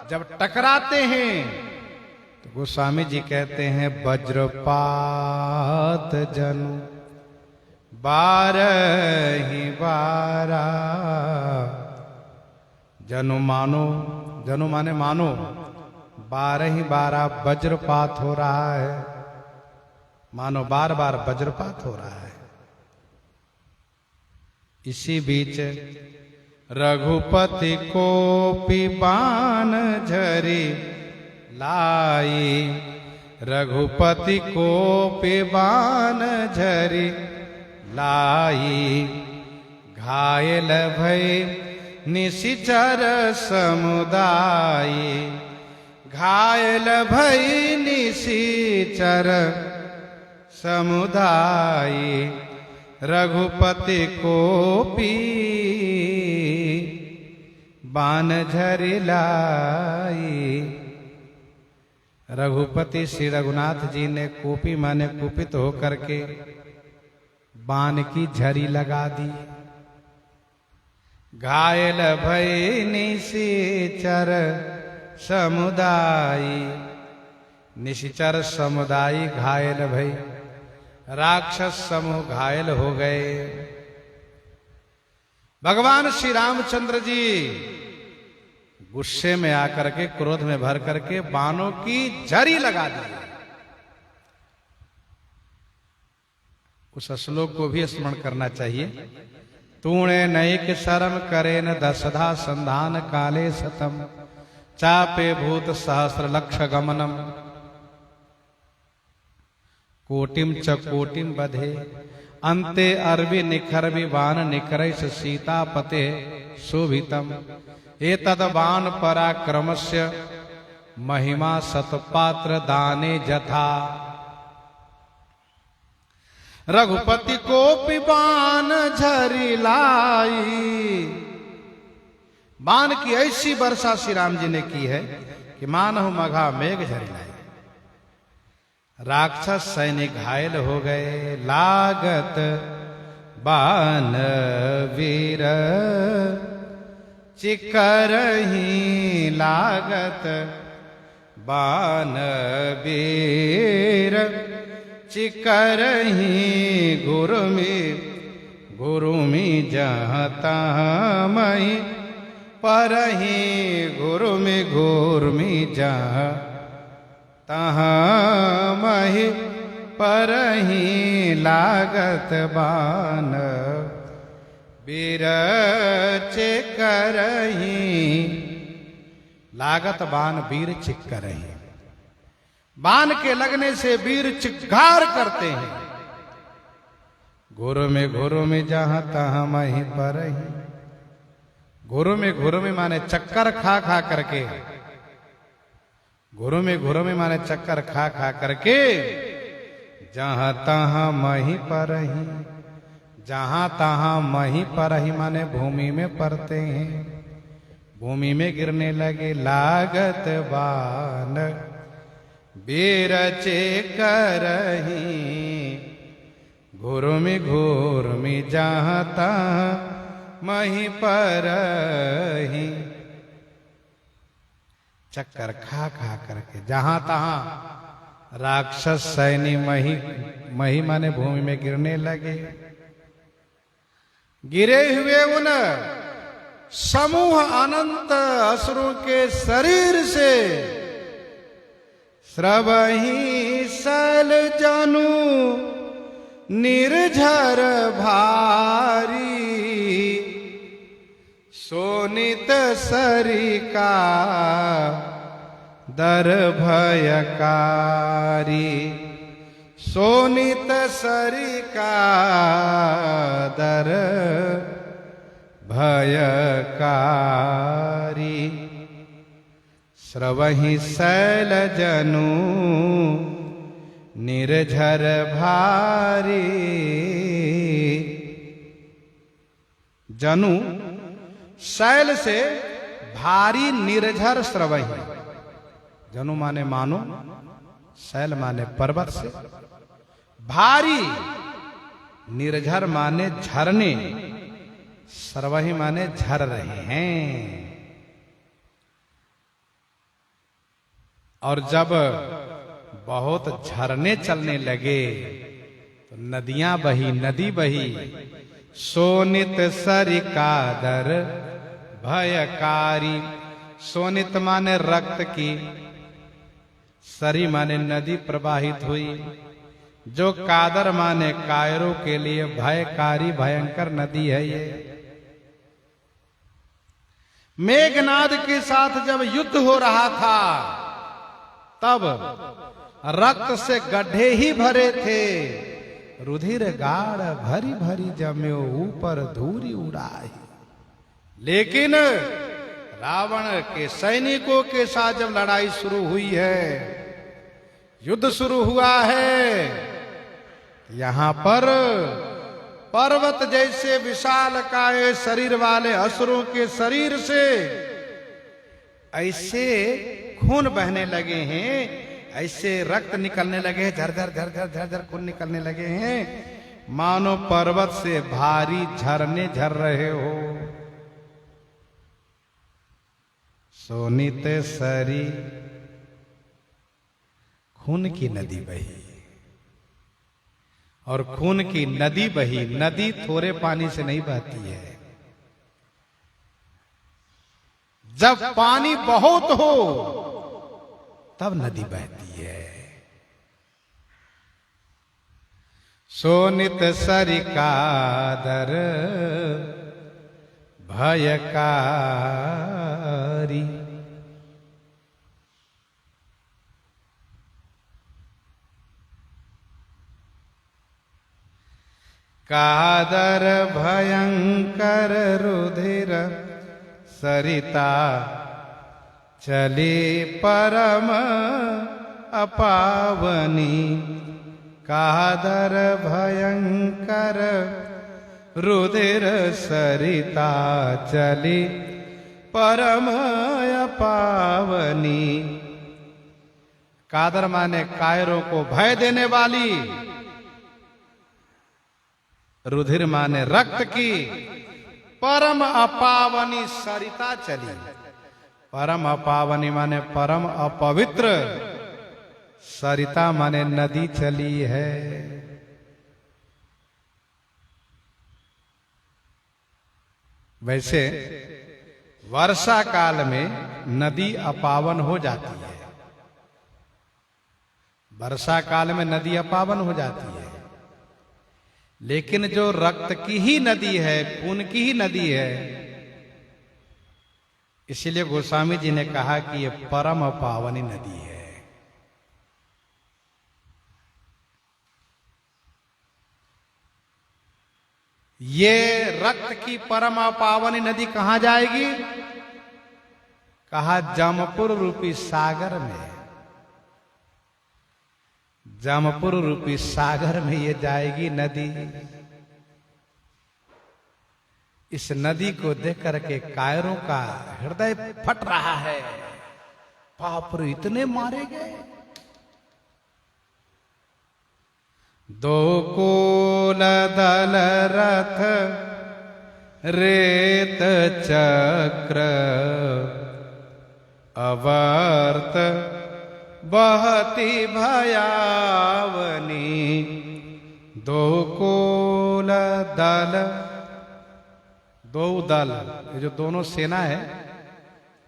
जब टकराते हैं तो गोस्वामी जी कहते हैं वज्रपात जनु बारही बारा। जनु माने मानो 12 वज्रपात हो रहा है, मानो बार बार वज्रपात हो रहा है। इसी बीच रघुपति को बाण झरी लाई, रघुपति को पिबान झरी लाई, घायल भय निशिचर समुदाय, घायल भय निशिचर समुदाय, रघुपति को पी बान झरी लाई। रघुपति श्री रघुनाथ जी ने कोपी माने कुपित होकर के बाण की झरी लगा दी। घायल भय निशिचर समुदाय, निशिचर समुदाय घायल भय, राक्षस समूह घायल हो गए। भगवान श्री रामचंद्र जी गुस्से में आकर के, क्रोध में भर करके बाणों की झरी लगा दी। उस श्लोक को भी स्मरण करना चाहिए। तूणे नैक शरम करे न दशधा संधान काले सतम, चापे भूत सहस्र लक्ष गमनम, कोटिम च कोटिम बधे, अंते अरबि निखरबि बाण निकरैष सीतापते शोभितम, एतद बाण पराक्रमस्य महिमा सतपात्र दाने जथा। रघुपति को पिबान झरी लाई, बाण की ऐसी वर्षा श्री राम जी ने की है कि मानो मघा मेघ झरी लाई। राक्षस सैनिक घायल हो गए। लागत बाण वीर चिकरही, लागत बाण वीर चिकरही, गुरुमि जहता मई परही, गुरुमि जहता मही परही, लागत बाण वीर चिकरही, लागत बाण वीर चिकरही। बाण के लगने से वीर चिक्कार करते हैं। घोरों में जहां तहां मही परही, घोरों में माने चक्कर खा खा करके, घोरों में माने चक्कर खा खा करके, जहां तहां मही परही, जहां तहां मही परही माने भूमि में पड़ते हैं, भूमि में गिरने लगे। लागत बाण वीर चिकरही, घोरों में जहां तहां मही परही, चक्कर खा खा करके जहां तहां राक्षस सैनी मही माने भूमि में गिरने लगे। गिरे हुए उन समूह अनंत असुरों के शरीर से स्रवही सल जनु निर्झर भारी, सोनित सरिका दर भयकारी, सोनित सरिका दर भयकारी, स्रवहि शैल जनु निर्झर भारी। जनु शैल से भारी, निर्झर स्रवहि, जनु माने मानो, शैल माने पर्वत से, भारी निर्झर माने झरने, स्रवहि माने झर रहे हैं। और जब बहुत झरने चलने लगे तो नदियां बही, नदी बही। सोनित सरिका दर भयकारी, सोनित माने रक्त की, सरी माने नदी प्रवाहित हुई, जो कादर माने कायरों के लिए भयकारी भयंकर नदी है ये। मेघनाद के साथ जब युद्ध हो रहा था तब रक्त से गड्ढे ही भरे थे, रुधिर गाढ़ भरी भरी जम्यो ऊपर धूरी उड़ाई। लेकिन रावण के सैनिकों के साथ जब लड़ाई शुरू हुई है, युद्ध शुरू हुआ है, यहां पर पर्वत जैसे विशालकाय शरीर वाले असुरों के शरीर से ऐसे खून बहने लगे हैं, ऐसे रक्त निकलने लगे हैं, झरझर झरझर झरझर खून निकलने लगे हैं, मानो पर्वत से भारी झरने झर रहे हो। सोनित सरी खून की नदी बही, और खून की नदी बही। नदी थोड़े पानी से नहीं बहती है, जब पानी बहुत हो तब नदी बहती है। सोनित सरिकादर भयकारी, कादर भयंकर रुधिर सरिता चली परम अपावनी। कादर भयंकर रुधिर सरिता चली परम अपावनी। कादर माने कायरों को भय देने वाली, रुधिर माने रक्त की, परम अपावनी सरिता चली। परम अपावनी माने परम अपवित्र, सरिता माने नदी चली है। वैसे वर्षा काल में नदी अपावन हो जाती है, वर्षा काल में नदी अपावन हो जाती है, लेकिन जो रक्त की ही नदी है, खून की ही नदी है, इसीलिए गोस्वामी जी ने कहा कि ये परम पावनी नदी है। ये रक्त की परम पावनी नदी कहां जाएगी? कहा जमपुर रूपी सागर में। जमपुर रूपी सागर में ये जाएगी नदी। इस नदी को देख करके कायरों का हृदय फट रहा है, बाप रे इतने मारे गए। दो कोल दल रथ रेत चक्र अवर्त बहती भयावनी। दो कोल दल, दो दल, ये जो दोनों सेना है,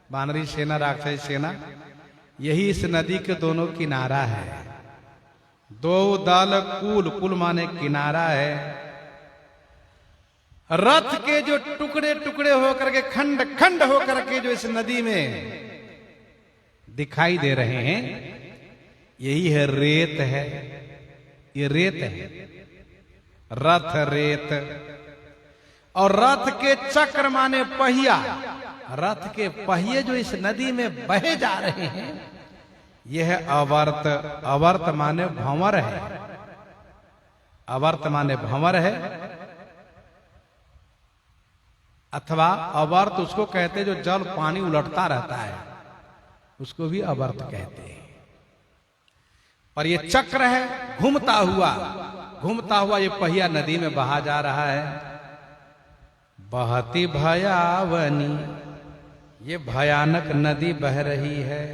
वानरी सेना राक्षसी सेना, यही इस नदी के दोनों किनारा है। दो दल कुल, कुल माने किनारा है। रथ के जो टुकड़े टुकड़े होकर के, खंड खंड होकर के जो इस नदी में दिखाई दे रहे हैं, यही है रेत है, ये रेत है, रथ रेत। और रथ के चक्र माने पहिया, रथ के पहिए जो इस नदी में बहे जा रहे हैं, यह है अवर्त। अवर्त माने भंवर है, अवर्त माने भंवर है, अथवा अवर्त उसको कहते जो जल पानी उलटता रहता है, उसको भी अवर्त कहते हैं। पर ये चक्र है, घूमता हुआ ये पहिया नदी में बहा जा रहा है। बहती भयावनी, ये भयानक नदी बह रही है।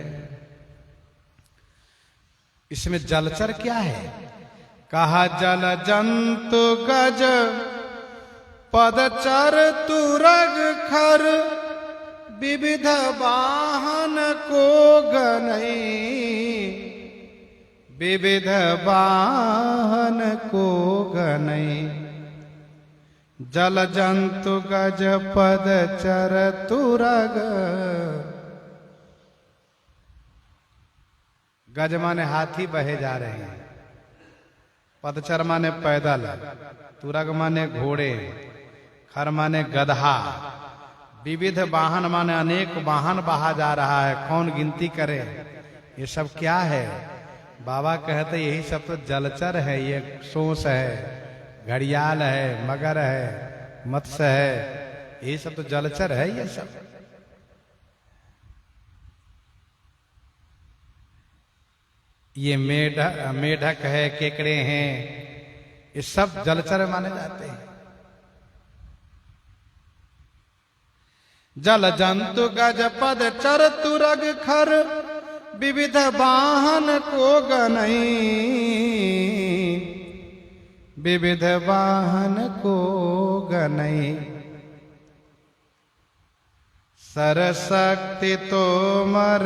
इसमें जलचर क्या है? कहा जल जंतु गज पदचर तुरग खर विविध वाहन को गनई। विविध वाहन को गनई। जल जंतु गज पदचर तुरग। गज माने हाथी बहे जा रहे हैं, पदचर माने पैदल, तुरग माने घोड़े, खर माने गधा, विविध वाहन माने अनेक वाहन बहा जा रहा है, कौन गिनती करे। ये सब क्या है? बाबा कहते यही सब तो जलचर है, ये सोस है, घड़ियाल है, मगर है, मत्स्य है, यही सब तो जलचर है। ये सब ये मेढक है, केकड़े हैं, ये सब जलचर माने जाते हैं। जल जंतु गज पद चर तुरग खर विविध वाहन को गनई, विविध वाहन को गनई। सरशक्ति तोमर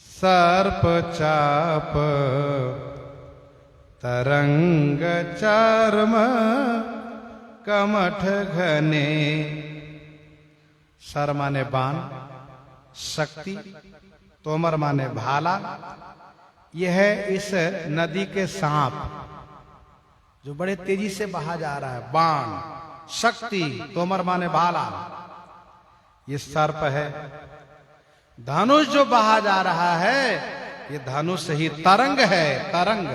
सर्प चाप तरंग चर्म कमठ घने। सर माने बाण, शक्ति, तोमर माने भाला। यह है इस नदी के सांप जो बड़े तेजी से बहा जा रहा है। बाण, शक्ति, तोमर माने भाला, ये सर्प है। धनुष जो बहा जा रहा है ये धनुष ही तरंग है, तरंग,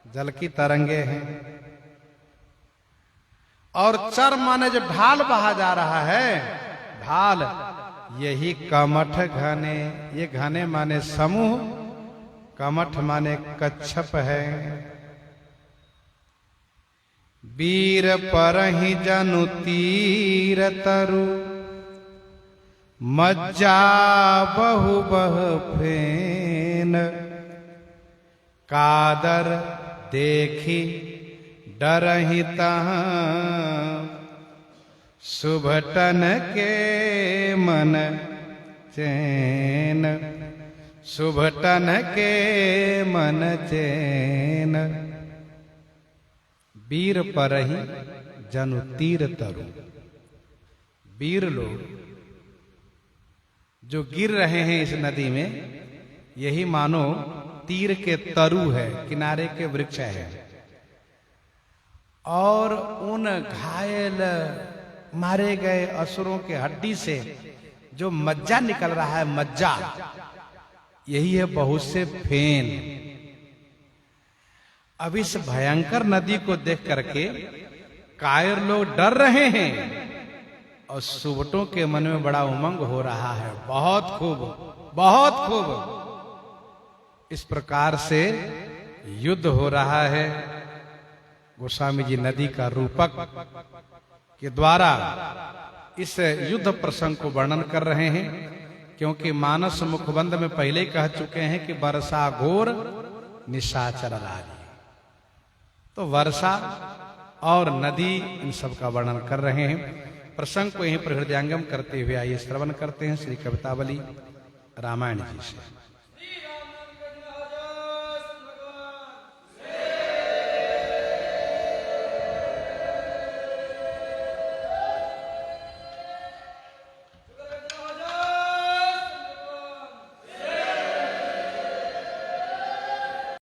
जल की तरंगे हैं। और चर माने जो ढाल बहा जा रहा है, ढाल, यही कमठ घने। ये घने माने समूह, कमठ माने कच्छप है। वीर परहि जनु तीर तरु मज्जा बहु बह फेन। कादर देखी डरहि तहाँ सुभटन के मन चैन। सुभटन के मन चैन। वीर परहि जनु तीर तरु। वीर लोग जो गिर रहे हैं इस नदी में, यही मानो तीर के तरु है, किनारे के वृक्ष है। और उन घायल मारे गए असुरों के हड्डी से जो मज्जा निकल रहा है, मज्जा, यही है बहुत से फेन। अब इस भयंकर नदी को देख करके कायर लोग डर रहे हैं और सुबटों के मन में बड़ा उमंग हो रहा है। बहुत खूब, बहुत खूब। इस प्रकार से युद्ध हो रहा है। गोस्वामी जी नदी का रूपक के द्वारा इस युद्ध प्रसंग को वर्णन कर रहे हैं, क्योंकि मानस मुखबंद में पहले ही कह चुके हैं कि वर्षा घोर निशाचर राजी। तो वर्षा और नदी इन सब का वर्णन कर रहे हैं। प्रसंग को यहीं पर हृदयंगम करते हुए आइए श्रवण करते हैं श्री कवितावली रामायण जी से।